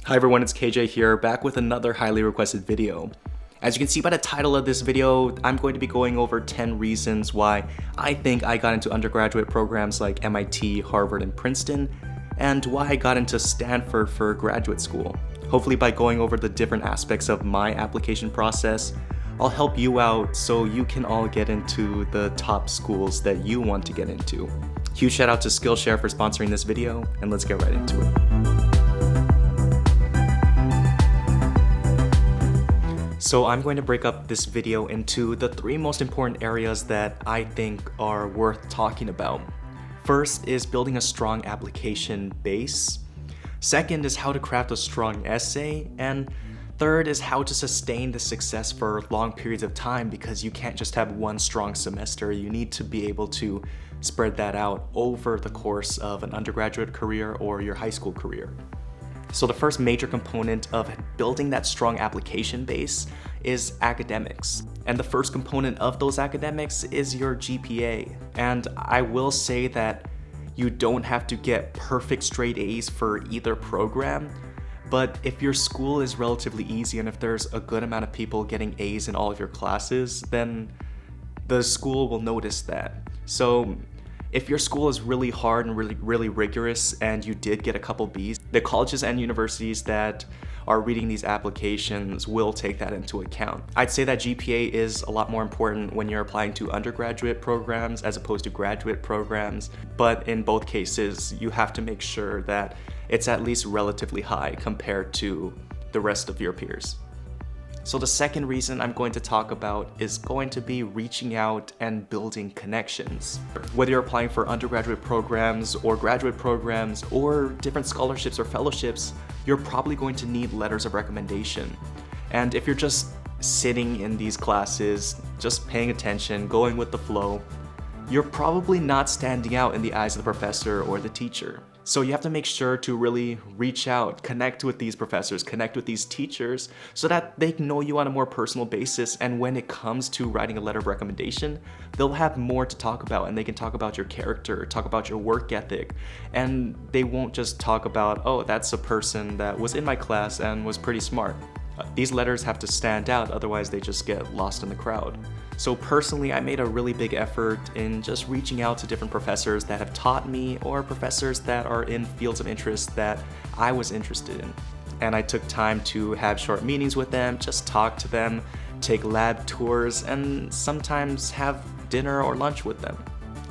Hi everyone, it's KJ here, back with another highly requested video. As you can see by the title of this video, I'm going to be going over 10 reasons why I think I got into undergraduate programs like MIT, Harvard, and Princeton, and why I got into Stanford for graduate school. Hopefully by going over the different aspects of my application process, I'll help you out so you can all get into the top schools that you want to get into. Huge shout out to Skillshare for sponsoring this video, and let's get right into it. So I'm going to break up this video into the 3 most important areas that I think are worth talking about. First is building a strong application base. Second is how to craft a strong essay. And third is how to sustain the success for long periods of time, because you can't just have one strong semester. You need to be able to spread that out over the course of an undergraduate career or your high school career. So the first major component of building that strong application base is academics. And the first component of those academics is your GPA. And I will say that you don't have to get perfect straight A's for either program, but if your school is relatively easy and if there's a good amount of people getting A's in all of your classes, then the school will notice that. So if your school is really hard and really rigorous and you did get a couple B's, the colleges and universities that are reading these applications will take that into account. I'd say that GPA is a lot more important when you're applying to undergraduate programs as opposed to graduate programs, but in both cases, you have to make sure that it's at least relatively high compared to the rest of your peers. So the second reason I'm going to talk about is going to be reaching out and building connections. Whether you're applying for undergraduate programs or graduate programs or different scholarships or fellowships, you're probably going to need letters of recommendation. And if you're just sitting in these classes, just paying attention, going with the flow, you're probably not standing out in the eyes of the professor or the teacher. So you have to make sure to really reach out, connect with these professors, connect with these teachers so that they know you on a more personal basis, and when it comes to writing a letter of recommendation, they'll have more to talk about and they can talk about your character, talk about your work ethic, and they won't just talk about, oh, that's a person that was in my class and was pretty smart. These letters have to stand out, otherwise they just get lost in the crowd. So personally, I made a really big effort in just reaching out to different professors that have taught me or professors that are in fields of interest that I was interested in. And I took time to have short meetings with them, just talk to them, take lab tours, and sometimes have dinner or lunch with them.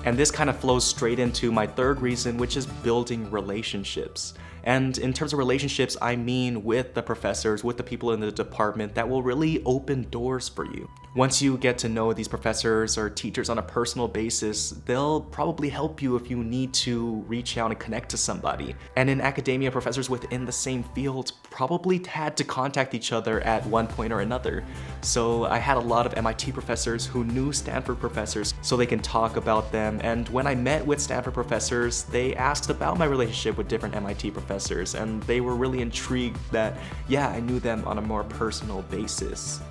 And this kind of flows straight into my third reason, which is building relationships. And in terms of relationships, I mean with the professors, with the people in the department that will really open doors for you. Once you get to know these professors or teachers on a personal basis, they'll probably help you if you need to reach out and connect to somebody. And in academia, professors within the same field probably had to contact each other at one point or another. So I had a lot of MIT professors who knew Stanford professors so they can talk about them. And when I met with Stanford professors, they asked about my relationship with different MIT professors, and they were really intrigued that, yeah, I knew them on a more personal basis.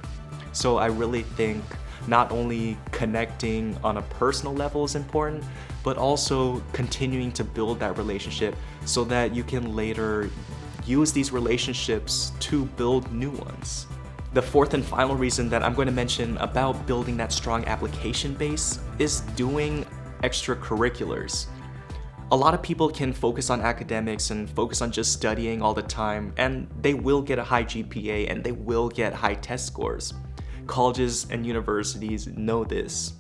So I really think not only connecting on a personal level is important, but also continuing to build that relationship so that you can later use these relationships to build new ones. The fourth and final reason that I'm going to mention about building that strong application base is doing extracurriculars. A lot of people can focus on academics and focus on just studying all the time, and they will get a high GPA and they will get high test scores. Colleges and universities know this.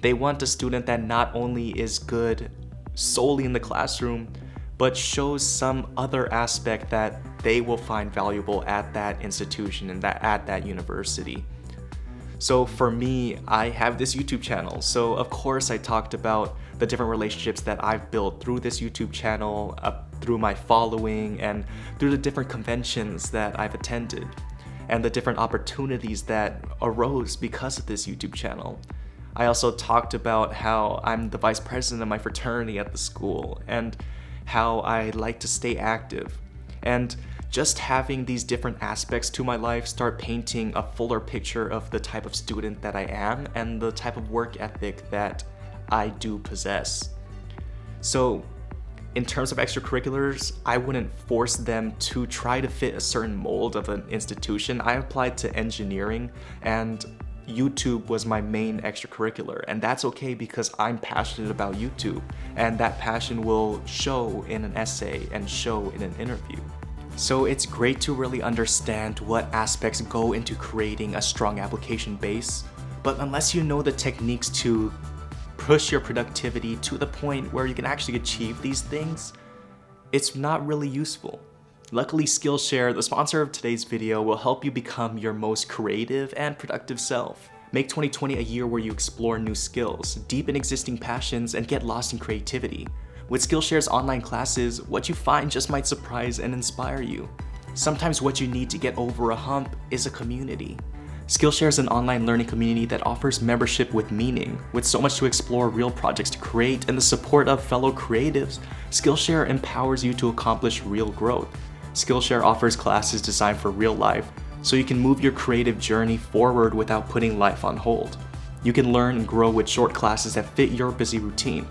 They want a student that not only is good solely in the classroom, but shows some other aspect that they will find valuable at that institution and at that university. So for me, I have this YouTube channel. So of course I talked about the different relationships that I've built through this YouTube channel, through my following, and through the different conventions that I've attended, and the different opportunities that arose because of this YouTube channel. I also talked about how I'm the vice president of my fraternity at the school and how I like to stay active. And just having these different aspects to my life start painting a fuller picture of the type of student that I am and the type of work ethic that I do possess. So In terms of extracurriculars, I wouldn't force them to try to fit a certain mold of an institution. I applied to engineering, and YouTube was my main extracurricular, and that's okay because I'm passionate about YouTube, and that passion will show in an essay and show in an interview. So it's great to really understand what aspects go into creating a strong application base, but unless you know the techniques to push your productivity to the point where you can actually achieve these things, it's not really useful. Luckily, Skillshare, the sponsor of today's video, will help you become your most creative and productive self. Make 2020 a year where you explore new skills, deepen existing passions, and get lost in creativity. With Skillshare's online classes, what you find just might surprise and inspire you. Sometimes what you need to get over a hump is a community. Skillshare is an online learning community that offers membership with meaning. With so much to explore, real projects to create, and the support of fellow creatives, Skillshare empowers you to accomplish real growth. Skillshare offers classes designed for real life, so you can move your creative journey forward without putting life on hold. You can learn and grow with short classes that fit your busy routine.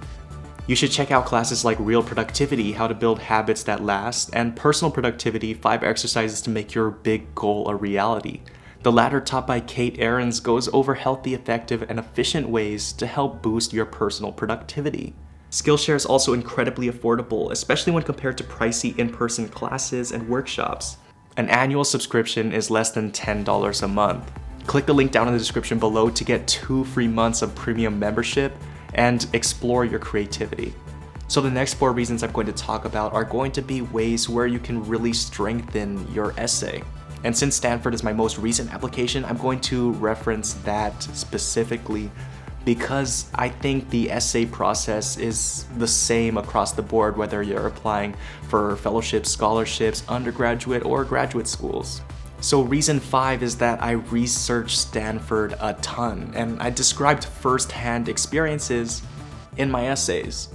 You should check out classes like Real Productivity, How to Build Habits That Last, and Personal Productivity, 5 Exercises to Make Your Big Goal a Reality. The latter, taught by Kate Ahrens, goes over healthy, effective, and efficient ways to help boost your personal productivity. Skillshare is also incredibly affordable, especially when compared to pricey in-person classes and workshops. An annual subscription is less than $10 a month. Click the link down in the description below to get 2 free months of premium membership and explore your creativity. So the next 4 reasons I'm going to talk about are going to be ways where you can really strengthen your essay. And since Stanford is my most recent application, I'm going to reference that specifically because I think the essay process is the same across the board, whether you're applying for fellowships, scholarships, undergraduate, or graduate schools. So reason 5 is that I researched Stanford a ton, and I described firsthand experiences in my essays.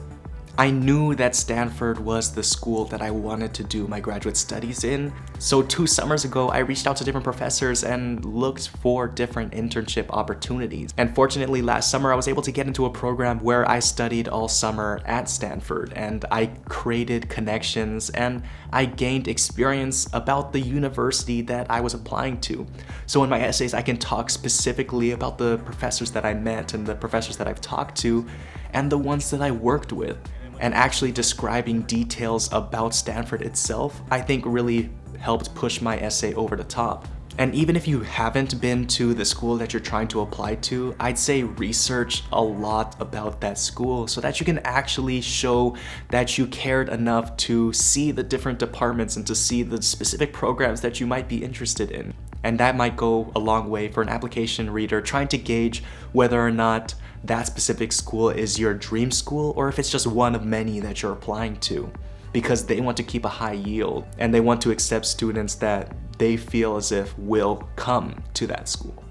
I knew that Stanford was the school that I wanted to do my graduate studies in. So 2 summers ago, I reached out to different professors and looked for different internship opportunities. And fortunately, last summer, I was able to get into a program where I studied all summer at Stanford, and I created connections and I gained experience about the university that I was applying to. So in my essays, I can talk specifically about the professors that I met and the professors that I've talked to and the ones that I worked with. And actually describing details about Stanford itself, I think really helped push my essay over the top. And even if you haven't been to the school that you're trying to apply to, I'd say research a lot about that school so that you can actually show that you cared enough to see the different departments and to see the specific programs that you might be interested in. And that might go a long way for an application reader trying to gauge whether or not that specific school is your dream school or if it's just one of many that you're applying to, because they want to keep a high yield and they want to accept students that they feel as if will come to that school.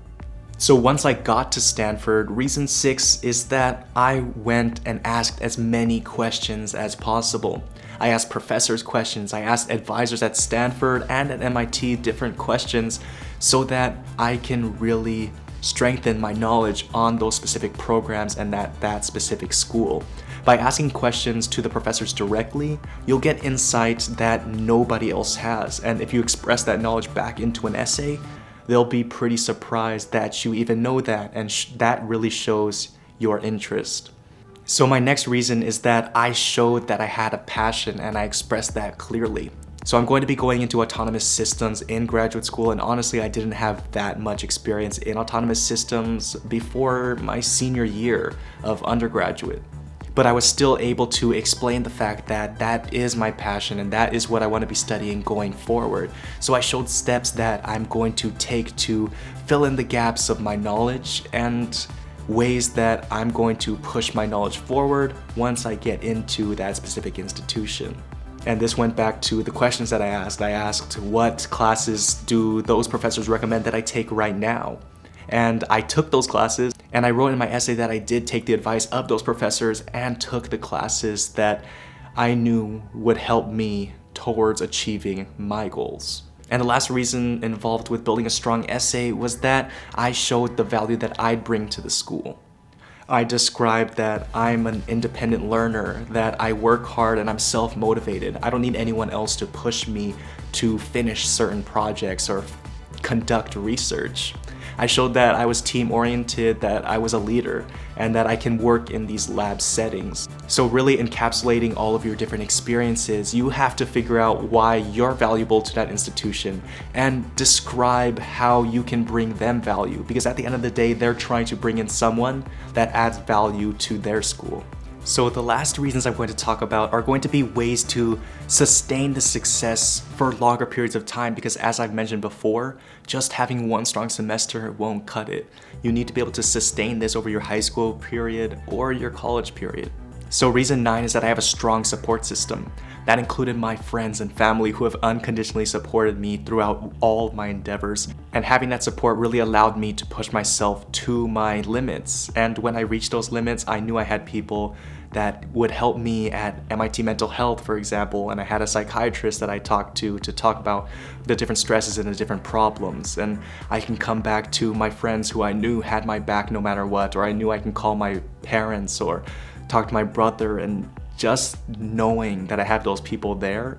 So once I got to Stanford, reason 6 is that I went and asked as many questions as possible. I asked professors questions, I asked advisors at Stanford and at MIT different questions so that I can really strengthen my knowledge on those specific programs and that specific school. By asking questions to the professors directly, you'll get insight that nobody else has. And if you express that knowledge back into an essay, they'll be pretty surprised that you even know that, and that really shows your interest. So my next reason is that I showed that I had a passion and I expressed that clearly. So I'm going to be going into autonomous systems in graduate school, and honestly, I didn't have that much experience in autonomous systems before my senior year of undergraduate. But I was still able to explain the fact that that is my passion and that is what I want to be studying going forward. So I showed steps that I'm going to take to fill in the gaps of my knowledge and ways that I'm going to push my knowledge forward once I get into that specific institution. And this went back to the questions that I asked. I asked, what classes do those professors recommend that I take right now? And I took those classes, and I wrote in my essay that I did take the advice of those professors and took the classes that I knew would help me towards achieving my goals. And the last reason involved with building a strong essay was that I showed the value that I'd bring to the school. I described that I'm an independent learner, that I work hard and I'm self-motivated. I don't need anyone else to push me to finish certain projects or conduct research. I showed that I was team-oriented, that I was a leader, and that I can work in these lab settings. So really encapsulating all of your different experiences, you have to figure out why you're valuable to that institution and describe how you can bring them value, because at the end of the day, they're trying to bring in someone that adds value to their school. So the last reasons I'm going to talk about are going to be ways to sustain the success for longer periods of time, because as I've mentioned before, just having one strong semester won't cut it. You need to be able to sustain this over your high school period or your college period. So reason 9 is that I have a strong support system. That included my friends and family who have unconditionally supported me throughout all my endeavors. And having that support really allowed me to push myself to my limits. And when I reached those limits, I knew I had people that would help me at MIT Mental Health, for example, and I had a psychiatrist that I talked to talk about the different stresses and the different problems. And I can come back to my friends who I knew had my back no matter what, or I knew I can call my parents or talk to my brother, and just knowing that I had those people there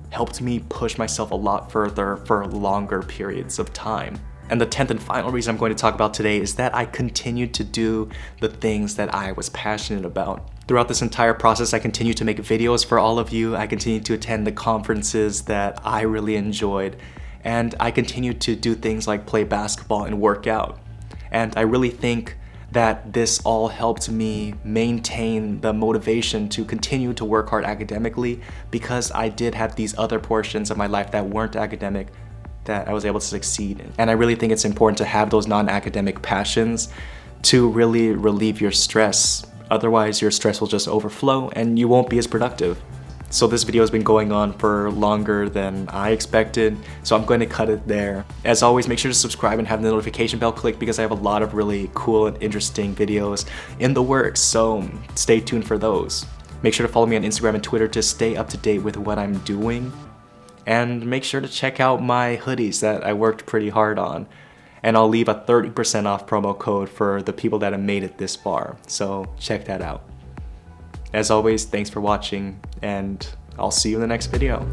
helped me push myself a lot further for longer periods of time. And the 10th and final reason I'm going to talk about today is that I continued to do the things that I was passionate about. Throughout this entire process, I continued to make videos for all of you. I continued to attend the conferences that I really enjoyed. And I continued to do things like play basketball and work out. And I really think that this all helped me maintain the motivation to continue to work hard academically, because I did have these other portions of my life that weren't academic that I was able to succeed in. And I really think it's important to have those non-academic passions to really relieve your stress. Otherwise, your stress will just overflow and you won't be as productive. So this video has been going on for longer than I expected, so I'm going to cut it there. As always, make sure to subscribe and have the notification bell clicked, because I have a lot of really cool and interesting videos in the works, so stay tuned for those. Make sure to follow me on Instagram and Twitter to stay up to date with what I'm doing. And make sure to check out my hoodies that I worked pretty hard on. And I'll leave a 30% off promo code for the people that have made it this far, so check that out. As always, thanks for watching, and I'll see you in the next video.